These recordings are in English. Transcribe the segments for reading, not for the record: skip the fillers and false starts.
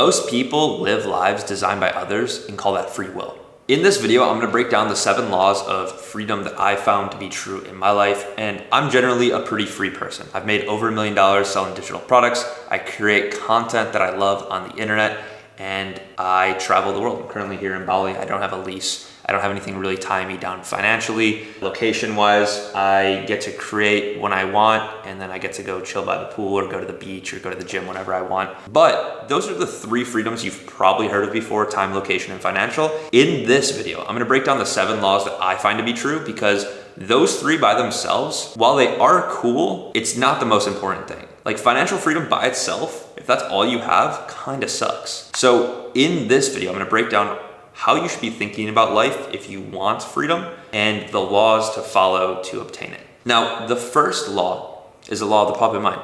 Most people live lives designed by others and call that free will. In this video, I'm gonna break down the 7 laws of freedom that I found to be true in my life, and I'm generally a pretty free person. I've made over $1 million selling digital products. I create content that I love on the internet, and I travel the world. I'm currently here in Bali. I don't have a lease. I don't have anything really tying me down financially. Location-wise, I get to create when I want, and then I get to go chill by the pool or go to the beach or go to the gym whenever I want. But those are the 3 freedoms you've probably heard of before: time, location, and financial. In this video, I'm gonna break down the 7 laws that I find to be true, because those 3 by themselves, while they are cool, it's not the most important thing. Like, financial freedom by itself, if that's all you have, kind of sucks. So in this video, I'm gonna break down how you should be thinking about life if you want freedom, and the laws to follow to obtain it. Now, the first law is the law of the puppet mind.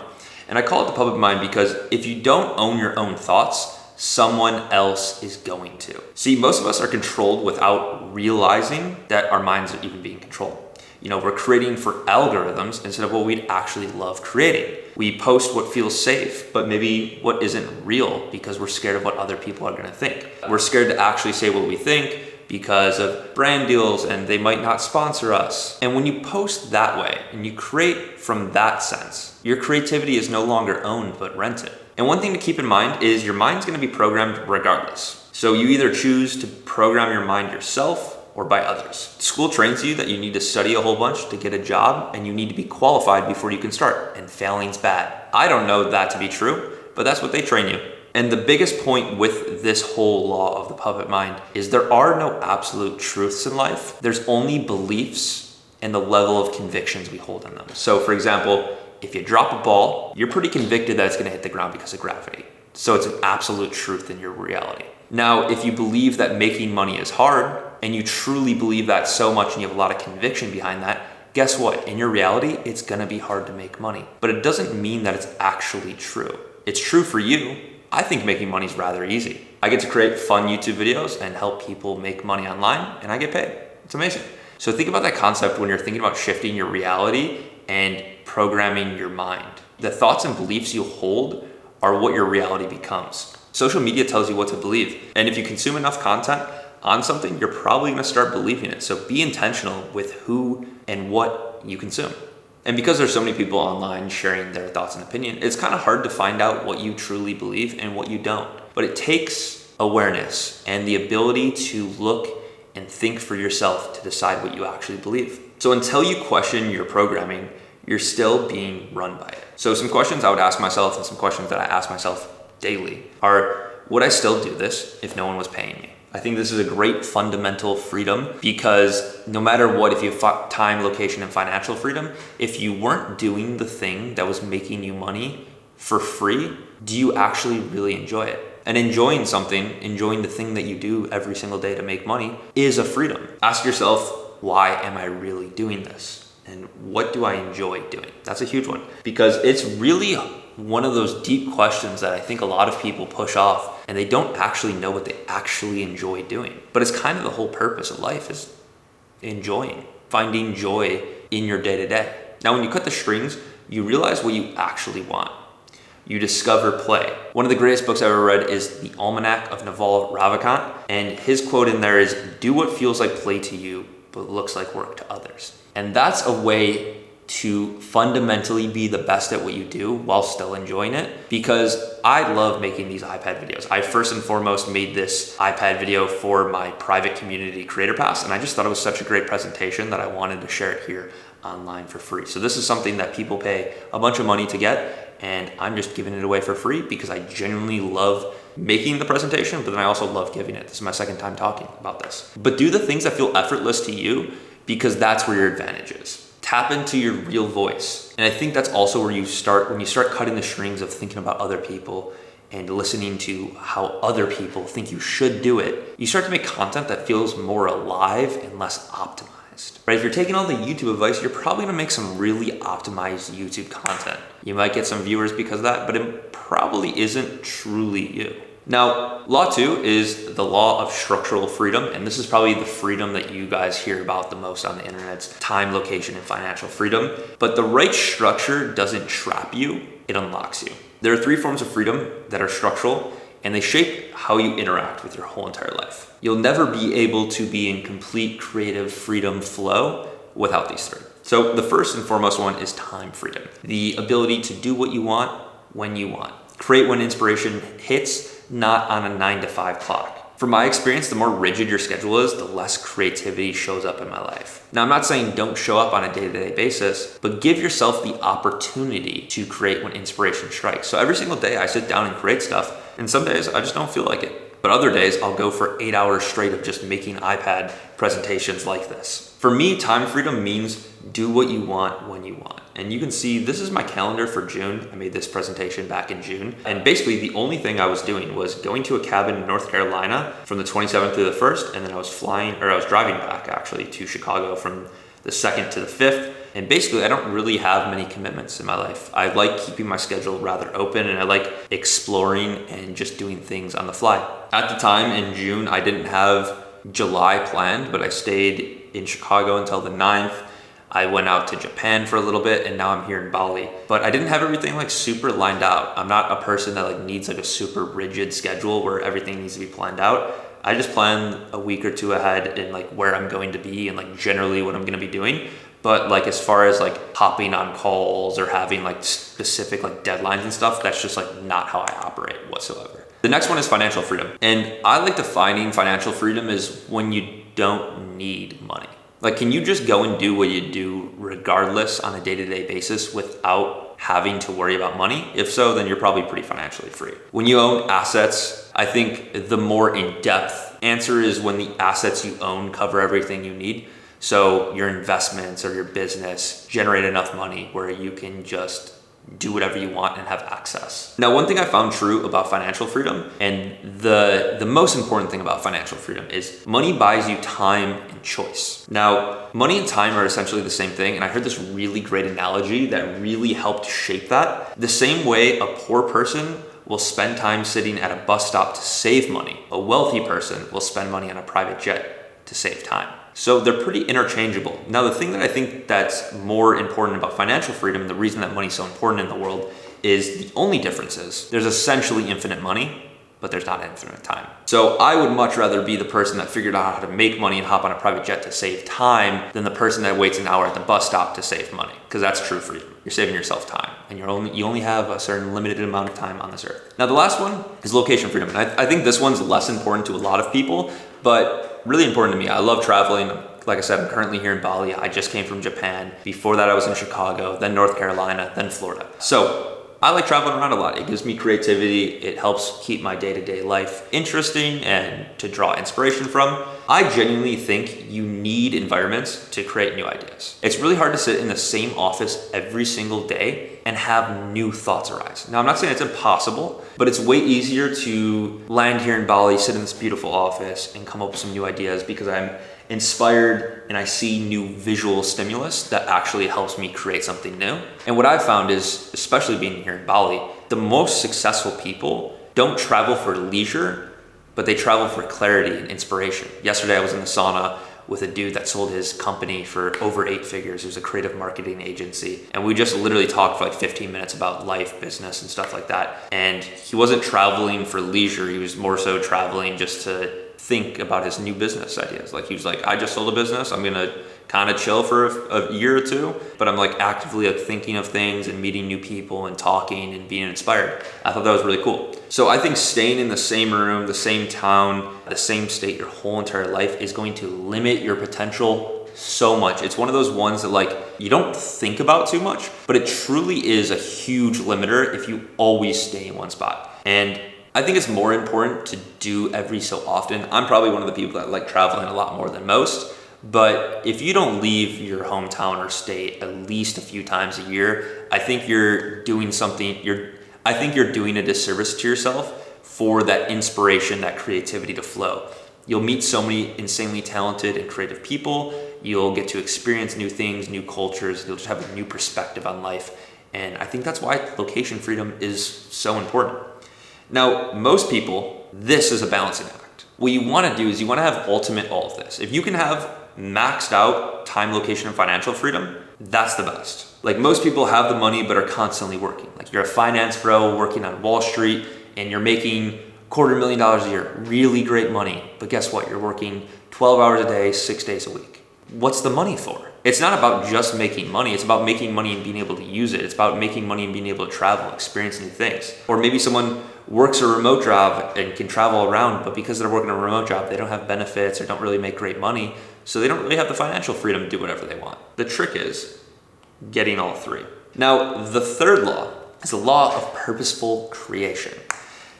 And I call it the puppet mind because if you don't own your own thoughts, someone else is going to. See, most of us are controlled without realizing that our minds are even being controlled. You know, we're creating for algorithms instead of what we'd actually love creating. We post what feels safe, but maybe what isn't real, because we're scared of what other people are gonna think. We're scared to actually say what we think because of brand deals and they might not sponsor us. And when you post that way and you create from that sense, your creativity is no longer owned but rented. And one thing to keep in mind is your mind's gonna be programmed regardless. So you either choose to program your mind yourself or by others. School trains you that you need to study a whole bunch to get a job, and you need to be qualified before you can start, and failing's bad. I don't know that to be true, but that's what they train you. And the biggest point with this whole law of the puppet mind is there are no absolute truths in life. There's only beliefs and the level of convictions we hold in them. So for example, if you drop a ball, you're pretty convicted that it's gonna hit the ground because of gravity. So it's an absolute truth in your reality. Now, if you believe that making money is hard, and you truly believe that so much and you have a lot of conviction behind that, guess what? In your reality, it's gonna be hard to make money. But it doesn't mean that it's actually true. It's true for you. I think making money is rather easy. I get to create fun YouTube videos and help people make money online, and I get paid. It's amazing. So think about that concept when you're thinking about shifting your reality and programming your mind. The thoughts and beliefs you hold are what your reality becomes. Social media tells you what to believe. And if you consume enough content on something, you're probably gonna start believing it. So be intentional with who and what you consume. And because there's so many people online sharing their thoughts and opinion, it's kind of hard to find out what you truly believe and what you don't. But it takes awareness and the ability to look and think for yourself to decide what you actually believe. So until you question your programming, you're still being run by it. So some questions I would ask myself, and some questions that I ask myself daily, are, would I still do this if no one was paying me? I think this is a great fundamental freedom, because no matter what, if you have time, location, and financial freedom, if you weren't doing the thing that was making you money for free, do you actually really enjoy it? And enjoying something, enjoying the thing that you do every single day to make money, is a freedom. Ask yourself, why am I really doing this? And what do I enjoy doing? That's a huge one, because it's really one of those deep questions that I think a lot of people push off, and they don't actually know what they actually enjoy doing. But it's kind of the whole purpose of life, is enjoying, finding joy in your day-to-day. Now, when you cut the strings, you realize what you actually want. You discover play. One of the greatest books I've ever read is The Almanac of Naval Ravikant, and his quote in there is, "Do what feels like play to you, but looks like work to others." And that's a way to fundamentally be the best at what you do while still enjoying it, because I love making these iPad videos. I first and foremost made this iPad video for my private community creator pass, and I just thought it was such a great presentation that I wanted to share it here online for free. So this is something that people pay a bunch of money to get, and I'm just giving it away for free because I genuinely love making the presentation, but then I also love giving it. This is my second time talking about this. But do the things that feel effortless to you, because that's where your advantage is. Tap into your real voice. And I think that's also where you start, when you start cutting the strings of thinking about other people and listening to how other people think you should do it, you start to make content that feels more alive and less optimized. Right? If you're taking all the YouTube advice, you're probably gonna make some really optimized YouTube content. You might get some viewers because of that, but it probably isn't truly you. Now, law 2 is the law of structural freedom, and this is probably the freedom that you guys hear about the most on the internet. It's time, location, and financial freedom. But the right structure doesn't trap you, it unlocks you. There are 3 forms of freedom that are structural, and they shape how you interact with your whole entire life. You'll never be able to be in complete creative freedom flow without these three. So the first and foremost one is time freedom. The ability to do what you want when you want. Create when inspiration hits, not on a 9 to 5 clock. From my experience, the more rigid your schedule is, the less creativity shows up in my life. Now, I'm not saying don't show up on a day-to-day basis, but give yourself the opportunity to create when inspiration strikes. So every single day I sit down and create stuff, and some days I just don't feel like it. But other days I'll go for 8 hours straight of just making iPad presentations like this. For me, time freedom means do what you want when you want. And you can see this is my calendar for June. I made this presentation back in June. And basically the only thing I was doing was going to a cabin in North Carolina from the 27th to the 1st. And then I was driving back actually to Chicago from the 2nd to the 5th. And basically I don't really have many commitments in my life. I like keeping my schedule rather open, and I like exploring and just doing things on the fly. At the time in June, I didn't have July planned, but I stayed in Chicago until the 9th. I went out to Japan for a little bit, and now I'm here in Bali. But I didn't have everything like super lined out. I'm not a person that like needs like a super rigid schedule where everything needs to be planned out. I just plan a week or two ahead in like where I'm going to be and like generally what I'm going to be doing. But like as far as like hopping on calls or having like specific like deadlines and stuff, that's just like not how I operate whatsoever. The next one is financial freedom. And I like defining financial freedom as when you don't need money. Like, can you just go and do what you do regardless on a day-to-day basis without having to worry about money? If so, then you're probably pretty financially free. When you own assets, I think the more in-depth answer is when the assets you own cover everything you need. So your investments or your business generate enough money where you can just do whatever you want and have access. Now, one thing I found true about financial freedom, and the most important thing about financial freedom, is money buys you time and choice. Now, money and time are essentially the same thing, and I heard this really great analogy that really helped shape that. The same way a poor person will spend time sitting at a bus stop to save money, a wealthy person will spend money on a private jet to save time. So they're pretty interchangeable. Now, the thing that I think that's more important about financial freedom, and the reason that money's so important in the world, is the only difference is there's essentially infinite money, but there's not infinite time. So I would much rather be the person that figured out how to make money and hop on a private jet to save time than the person that waits an hour at the bus stop to save money, because that's true freedom. You're saving yourself time, and you only have a certain limited amount of time on this earth. Now, the last one is location freedom, and I think this one's less important to a lot of people, but really important to me. I love traveling. Like I said, I'm currently here in Bali. I just came from Japan. Before that, I was in Chicago, then North Carolina, then Florida. So I like traveling around a lot. It gives me creativity. It helps keep my day-to-day life interesting and to draw inspiration from. I genuinely think you need environments to create new ideas. It's really hard to sit in the same office every single day and have new thoughts arise. Now, I'm not saying it's impossible, but it's way easier to land here in Bali, sit in this beautiful office, and come up with some new ideas because I'm inspired and I see new visual stimulus that actually helps me create something new. And what I've found is, especially being here in Bali, the most successful people don't travel for leisure, but they travel for clarity and inspiration. Yesterday I was in the sauna with a dude that sold his company for over 8 figures. It was a creative marketing agency. And we just literally talked for like 15 minutes about life, business, and stuff like that. And he wasn't traveling for leisure. He was more so traveling just to think about his new business ideas. Like he was like, I just sold a business. I'm gonna kind of chill for a year or two, but I'm like actively like thinking of things and meeting new people and talking and being inspired. I thought that was really cool. So I think staying in the same room, the same town, the same state your whole entire life is going to limit your potential so much. It's one of those ones that like you don't think about too much, but it truly is a huge limiter if you always stay in one spot. And I think it's more important to do every so often. I'm probably one of the people that like traveling a lot more than most, but if you don't leave your hometown or state at least a few times a year, I think you're doing something, I think you're doing a disservice to yourself for that inspiration, that creativity to flow. You'll meet so many insanely talented and creative people. You'll get to experience new things, new cultures. You'll just have a new perspective on life. And I think that's why location freedom is so important. Now, most people, this is a balancing act. What you want to do is you want to have ultimate all of this. If you can have maxed out time, location, and financial freedom, that's the best. Like most people have the money but are constantly working. Like you're a finance bro working on Wall Street and you're making $250,000 a year, really great money. But guess what? You're working 12 hours a day, 6 days a week. What's the money for? It's not about just making money. It's about making money and being able to use it. It's about making money and being able to travel, experience new things. Or maybe someone works a remote job and can travel around, but because they're working a remote job, they don't have benefits or don't really make great money. So they don't really have the financial freedom to do whatever they want. The trick is getting all three. Now, the third law is the law of purposeful creation.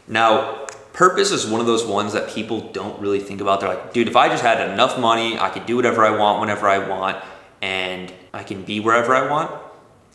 Now, purpose is one of those ones that people don't really think about. They're like, dude, if I just had enough money, I could do whatever I want, whenever I want, and I can be wherever I want,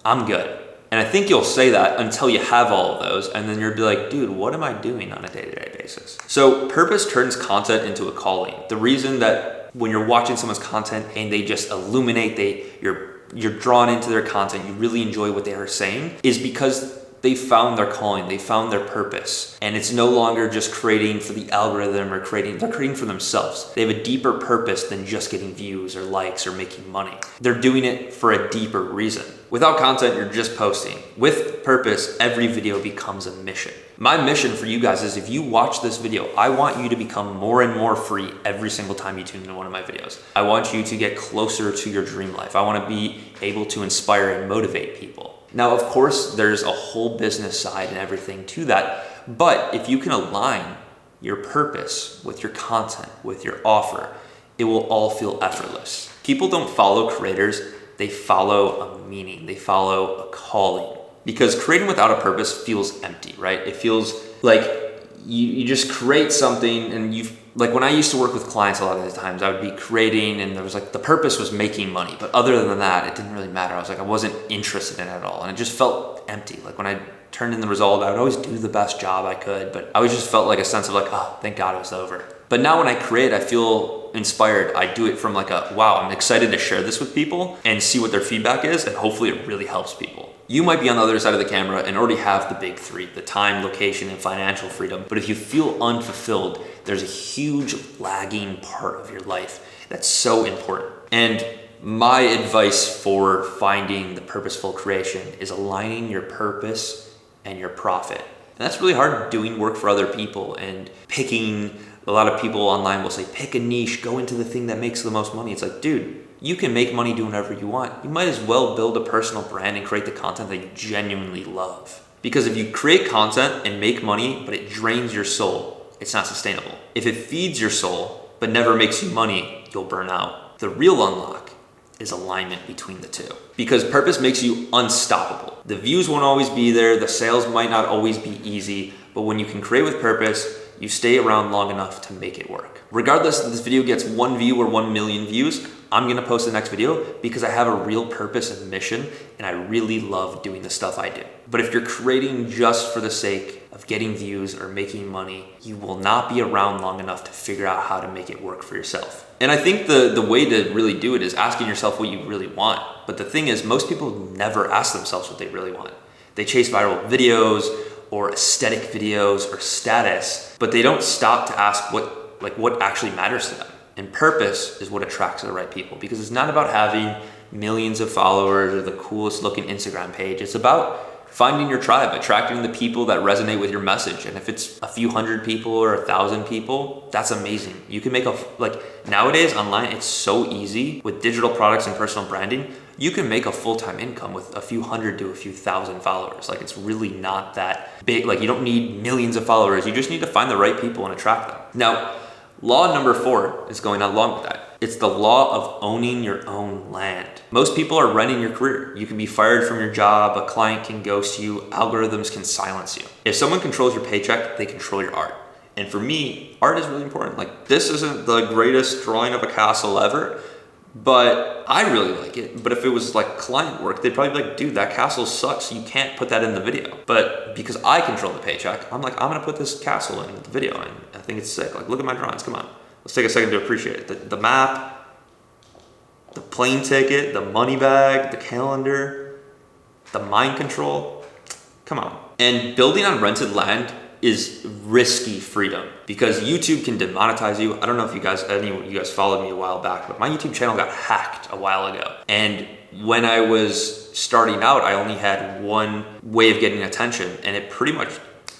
I'm good. And I think you'll say that until you have all of those, and then you'll be like, dude, what am I doing on a day-to-day basis? So purpose turns content into a calling. The reason that when you're watching someone's content and they just illuminate, you're drawn into their content, you really enjoy what they are saying, is because they found their calling, they found their purpose. And it's no longer just creating for the algorithm or they're creating for themselves. They have a deeper purpose than just getting views or likes or making money. They're doing it for a deeper reason. Without content, you're just posting. With purpose, every video becomes a mission. My mission for you guys is if you watch this video, I want you to become more and more free every single time you tune into one of my videos. I want you to get closer to your dream life. I want to be able to inspire and motivate people. Now, of course, there's a whole business side and everything to that, but if you can align your purpose with your content, with your offer, it will all feel effortless. People don't follow creators, they follow a meaning, they follow a calling. Because creating without a purpose feels empty, right? It feels like you just create something and like when I used to work with clients a lot of the times, I would be creating and there was like, the purpose was making money. But other than that, it didn't really matter. I wasn't interested in it at all. And it just felt empty. Like when I turned in the result, I would always do the best job I could, but I always just felt like a sense of like, oh, thank God it was over. But now when I create, I feel inspired. I do it from like wow, I'm excited to share this with people and see what their feedback is. And hopefully it really helps people. You might be on the other side of the camera and already have the big three, the time, location, and financial freedom. But if you feel unfulfilled, there's a huge lagging part of your life that's so important. And my advice for finding the purposeful creation is aligning your purpose and your profit. And that's really hard doing work for other people and picking. A lot of people online will say, pick a niche, go into the thing that makes the most money. It's like, dude, you can make money doing whatever you want. You might as well build a personal brand and create the content that you genuinely love. Because if you create content and make money, but it drains your soul, it's not sustainable. If it feeds your soul, but never makes you money, you'll burn out. The real unlock is alignment between the two. Because purpose makes you unstoppable. The views won't always be there, the sales might not always be easy, but when you can create with purpose, you stay around long enough to make it work. Regardless if this video gets 1 view or 1 million views, I'm gonna post the next video because I have a real purpose and mission and I really love doing the stuff I do. But if you're creating just for the sake of getting views or making money, you will not be around long enough to figure out how to make it work for yourself. And I think the way to really do it is asking yourself what you really want. But the thing is, most people never ask themselves what they really want. They chase viral videos or aesthetic videos or status, but they don't stop to ask what actually matters to them. And purpose is what attracts the right people, because it's not about having millions of followers or the coolest looking Instagram page. It's about finding your tribe, attracting the people that resonate with your message. And if it's a few hundred people or 1,000 people, that's amazing. You can make nowadays online, it's so easy with digital products and personal branding. You can make a full-time income with a few hundred to a few thousand followers. It's really not that big. You don't need millions of followers. You just need to find the right people and attract them. Now, law number 4 is going along with that. It's the law of owning your own land. Most people are running your career. You can be fired from your job, a client can ghost you, algorithms can silence you. If someone controls your paycheck, they control your art. And for me, art is really important. This isn't the greatest drawing of a castle ever, but I really like it. But if it was client work, they'd probably be like, dude, that castle sucks. You can't put that in the video. But because I control the paycheck, I'm gonna put this castle in the video. And I think it's sick. Look at my drawings, come on. Let's take a second to appreciate it. The map, the plane ticket, the money bag, the calendar, the mind control. Come on. And building on rented land is risky freedom because YouTube can demonetize you. I don't know if any of you guys followed me a while back, but my YouTube channel got hacked a while ago. And when I was starting out, I only had one way of getting attention, and it pretty much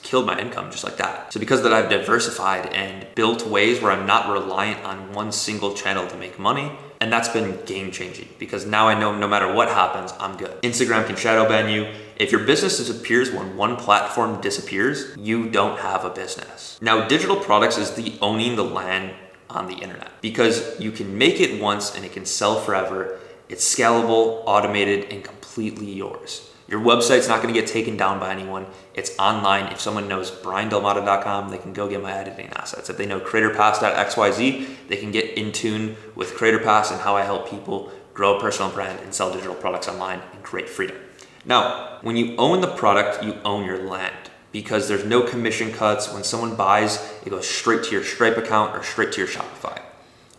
killed my income just like that. So because of that, I've diversified and built ways where I'm not reliant on one single channel to make money. And that's been game changing because now I know no matter what happens, I'm good. Instagram can shadow ban you. If your business disappears when one platform disappears, you don't have a business. Now, digital products is the owning the land on the internet because you can make it once and it can sell forever. It's scalable, automated, and completely yours. Your website's not gonna get taken down by anyone. It's online. If someone knows briandelmata.com, they can go get my editing assets. If they know creatorpass.xyz, they can get in tune with CreatorPass and how I help people grow a personal brand and sell digital products online and create freedom. Now, when you own the product, you own your land because there's no commission cuts. When someone buys, it goes straight to your Stripe account or straight to your Shopify.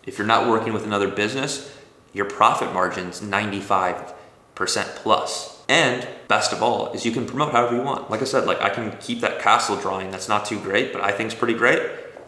If you're not working with another business, your profit margin's 95% plus. And best of all is you can promote however you want. Like I said, I can keep that castle drawing that's not too great, but I think it's pretty great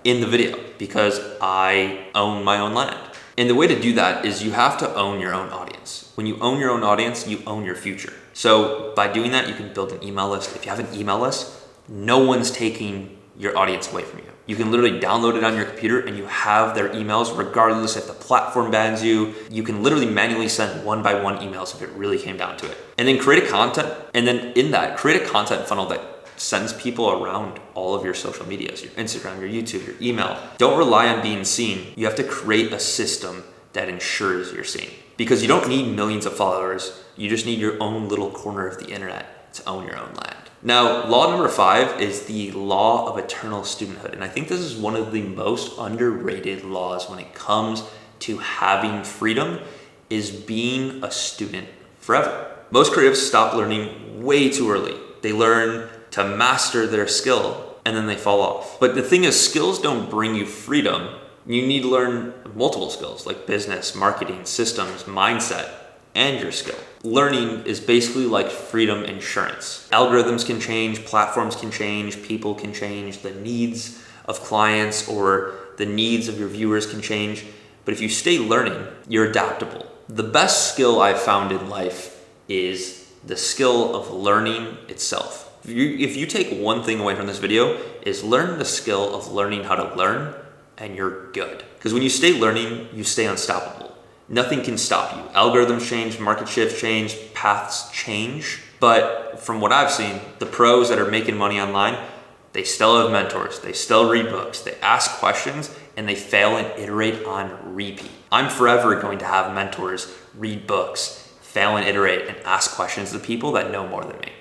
in the video because I own my own land. And the way to do that is you have to own your own audience. When you own your own audience, you own your future. So by doing that, you can build an email list. If you have an email list, no one's taking your audience away from you. You can literally download it on your computer and you have their emails regardless if the platform bans you. You can literally manually send one by one emails if it really came down to it. And then create a content, and then in that, create a content funnel that sends people around all of your social medias, your Instagram, your YouTube, your email. Don't rely on being seen. You have to create a system that ensures you're seen because you don't need millions of followers. You just need your own little corner of the internet to own your own land. Now, law number 5 is the law of eternal studenthood. And I think this is one of the most underrated laws when it comes to having freedom is being a student forever. Most creatives stop learning way too early. They learn to master their skill and then they fall off. But the thing is, skills don't bring you freedom. You need to learn multiple skills like business, marketing, systems, mindset, and your skill. Learning is basically like freedom insurance. Algorithms can change, platforms can change, people can change, the needs of clients or the needs of your viewers can change. But if you stay learning, you're adaptable. The best skill I've found in life is the skill of learning itself. If you take one thing away from this video, is learn the skill of learning how to learn and you're good. Because when you stay learning, you stay unstoppable. Nothing can stop you. Algorithms change, market shifts change, paths change. But from what I've seen, the pros that are making money online, they still have mentors, they still read books, they ask questions, and they fail and iterate on repeat. I'm forever going to have mentors, read books, fail and iterate, and ask questions to people that know more than me.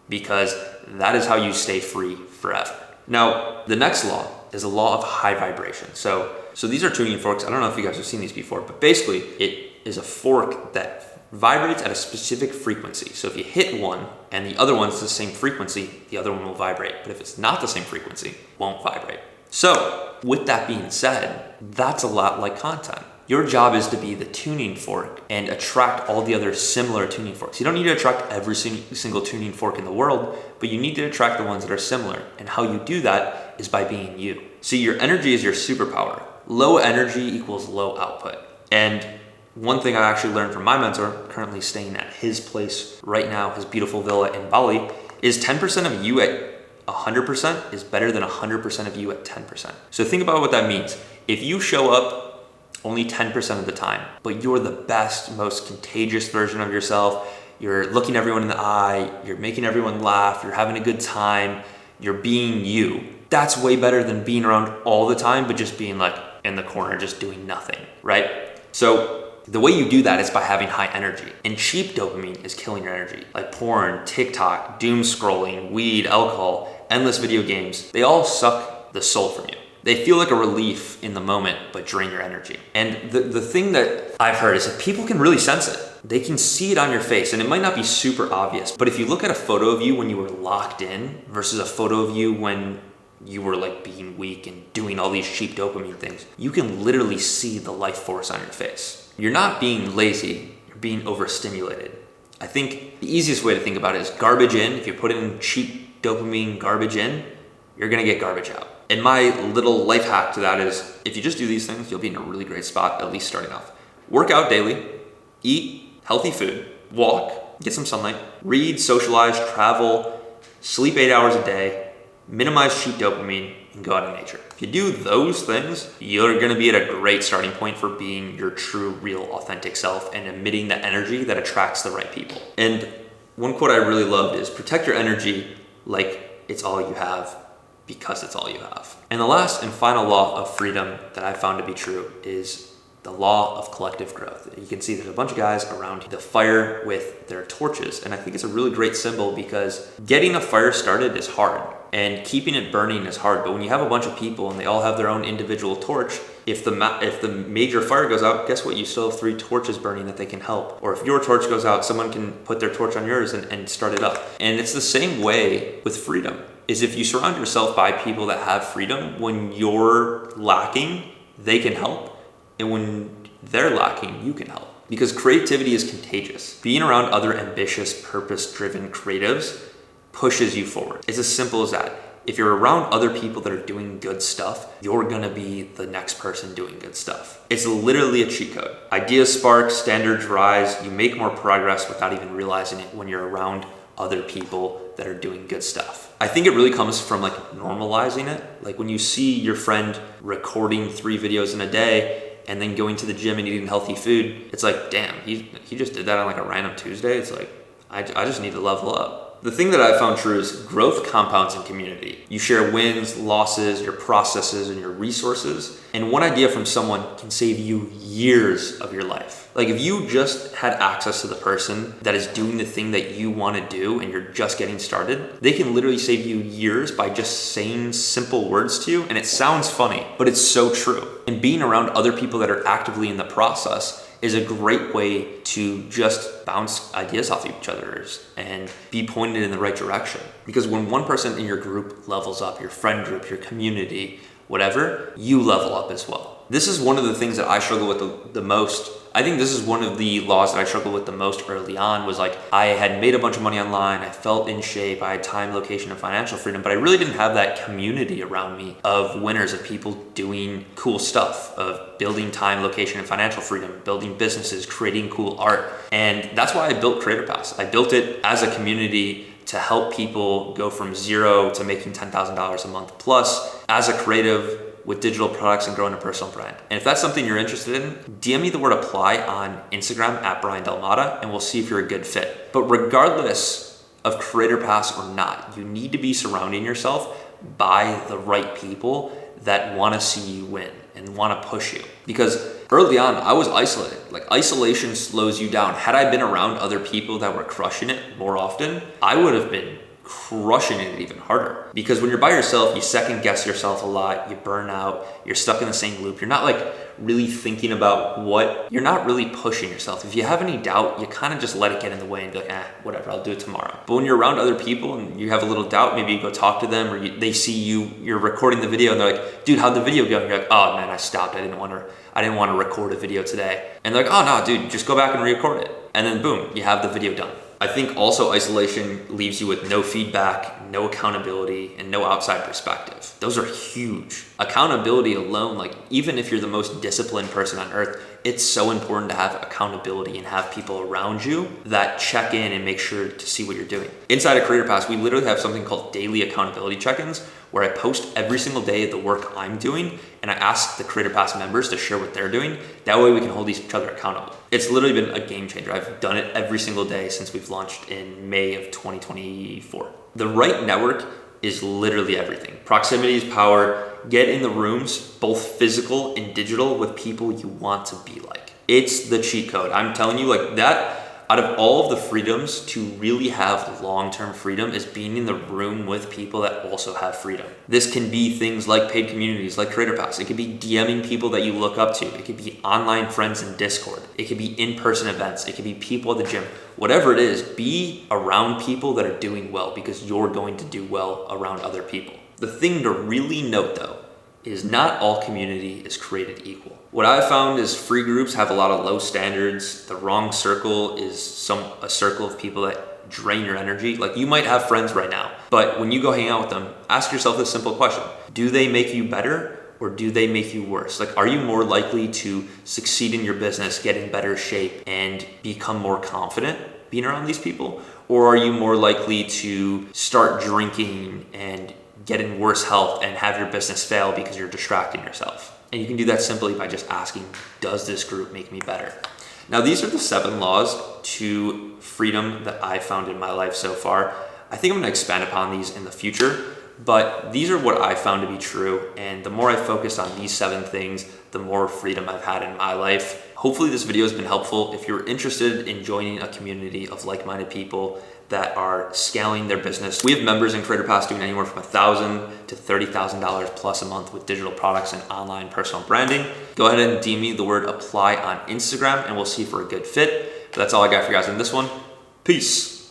Because that is how you stay free forever. Now, the next law is a law of high vibration. So these are tuning forks. I don't know if you guys have seen these before, but basically it is a fork that vibrates at a specific frequency. So if you hit one and the other one's the same frequency, the other one will vibrate. But if it's not the same frequency, it won't vibrate. So with that being said, that's a lot like content. Your job is to be the tuning fork and attract all the other similar tuning forks. You don't need to attract every single tuning fork in the world, but you need to attract the ones that are similar. And how you do that is by being you. See, your energy is your superpower. Low energy equals low output. And one thing I actually learned from my mentor, currently staying at his place right now, his beautiful villa in Bali, is 10% of you at 100% is better than 100% of you at 10%. So think about what that means. If you show up only 10% of the time, but you're the best, most contagious version of yourself, you're looking everyone in the eye, you're making everyone laugh, you're having a good time, you're being you. That's way better than being around all the time, but just being like in the corner, just doing nothing, right? So the way you do that is by having high energy. And cheap dopamine is killing your energy. Like porn, TikTok, doom scrolling, weed, alcohol, endless video games, they all suck the soul from you. They feel like a relief in the moment, but drain your energy. And the thing that I've heard is that people can really sense it. They can see it on your face, and it might not be super obvious, but if you look at a photo of you when you were locked in versus a photo of you when you were like being weak and doing all these cheap dopamine things, you can literally see the life force on your face. You're not being lazy, you're being overstimulated. I think the easiest way to think about it is garbage in. If you put in cheap dopamine garbage in, you're gonna get garbage out. And my little life hack to that is if you just do these things, you'll be in a really great spot, at least starting off. Work out daily, eat healthy food, walk, get some sunlight, read, socialize, travel, sleep 8 hours a day, minimize cheap dopamine, and go out in nature. If you do those things, you're gonna be at a great starting point for being your true, real, authentic self and emitting the energy that attracts the right people. And one quote I really loved is, protect your energy like it's all you have, because it's all you have. And the last and final law of freedom that I found to be true is the law of collective growth. You can see there's a bunch of guys around the fire with their torches. And I think it's a really great symbol because getting a fire started is hard and keeping it burning is hard. But when you have a bunch of people and they all have their own individual torch, if the major fire goes out, guess what? You still have 3 torches burning that they can help. Or if your torch goes out, someone can put their torch on yours and start it up. And it's the same way with freedom, is if you surround yourself by people that have freedom, when you're lacking, they can help. And when they're lacking, you can help. Because creativity is contagious. Being around other ambitious, purpose-driven creatives pushes you forward. It's as simple as that. If you're around other people that are doing good stuff, you're gonna be the next person doing good stuff. It's literally a cheat code. Ideas spark, standards rise, you make more progress without even realizing it when you're around other people that are doing good stuff. I think it really comes from like normalizing it. Like when you see your friend recording 3 videos in a day and then going to the gym and eating healthy food, it's like, damn, he just did that on like a random Tuesday. It's like, I just need to level up. The thing that I found true is growth compounds in community. You share wins, losses, your processes, and your resources. And one idea from someone can save you years of your life. Like if you just had access to the person that is doing the thing that you want to do and you're just getting started, they can literally save you years by just saying simple words to you. And it sounds funny, but it's so true. And being around other people that are actively in the process is a great way to just bounce ideas off each other's and be pointed in the right direction. Because when one person in your group levels up, your friend group, your community, whatever, you level up as well. This is one of the things that I struggle with the most. I think this is one of the laws that I struggled with the most early on, was like I had made a bunch of money online, I felt in shape, I had time, location, and financial freedom, but I really didn't have that community around me of winners, of people doing cool stuff, of building time, location, and financial freedom, building businesses, creating cool art. And that's why I built Creator Pass. I built it as a community to help people go from 0 to making $10,000 a month plus as a creative with digital products and growing a personal brand. And if that's something you're interested in, DM me the word apply on Instagram at Brian Delmata and we'll see if you're a good fit. But regardless of Creator Pass or not, you need to be surrounding yourself by the right people that want to see you win and want to push you. Because early on, I was isolated. Like isolation slows you down. Had I been around other people that were crushing it more often, I would have been crushing it even harder. Because when you're by yourself, you second guess yourself a lot, you burn out, you're stuck in the same loop. You're not like really thinking about you're not really pushing yourself. If you have any doubt, you kind of just let it get in the way and be like, whatever, I'll do it tomorrow. But when you're around other people and you have a little doubt, maybe you go talk to them, or they see you're recording the video and they're like, dude, how'd the video go? And you're like, oh man, I stopped. I didn't want to record a video today. And they're like, oh no, dude, just go back and re-record it. And then boom, you have the video done. I think also isolation leaves you with no feedback, no accountability, and no outside perspective. Those are huge. Accountability alone, like even if you're the most disciplined person on earth, it's so important to have accountability and have people around you that check in and make sure to see what you're doing. Inside of Creator Pass, we literally have something called daily accountability check-ins, where I post every single day the work I'm doing, and I ask the Creator Pass members to share what they're doing. That way we can hold each other accountable. It's literally been a game changer. I've done it every single day since we've launched in May of 2024. The right network is literally everything. Proximity is power. Get in the rooms, both physical and digital, with people you want to be like. It's the cheat code. I'm telling you, like that, out of all of the freedoms, to really have long-term freedom is being in the room with people that also have freedom. This can be things like paid communities, like Creator Pass. It could be DMing people that you look up to. It could be online friends in Discord. It could be in-person events. It could be people at the gym. Whatever it is, be around people that are doing well, because you're going to do well around other people. The thing to really note though is not all community is created equal. What I've found is free groups have a lot of low standards. The wrong circle is a circle of people that drain your energy. Like you might have friends right now, but when you go hang out with them, ask yourself this simple question. Do they make you better or do they make you worse? Like, are you more likely to succeed in your business, get in better shape, and become more confident being around these people? Or are you more likely to start drinking and get in worse health and have your business fail because you're distracting yourself. And you can do that simply by just asking, does this group make me better? Now, these are the 7 laws to freedom that I found in my life so far. I think I'm gonna expand upon these in the future, but these are what I found to be true. And the more I focus on these 7 things, the more freedom I've had in my life. Hopefully this video has been helpful. If you're interested in joining a community of like-minded people that are scaling their business, we have members in Creator Pass doing anywhere from $1,000 to $30,000 plus a month with digital products and online personal branding. Go ahead and DM me the word apply on Instagram and we'll see if we're a good fit. But that's all I got for you guys in this one. Peace.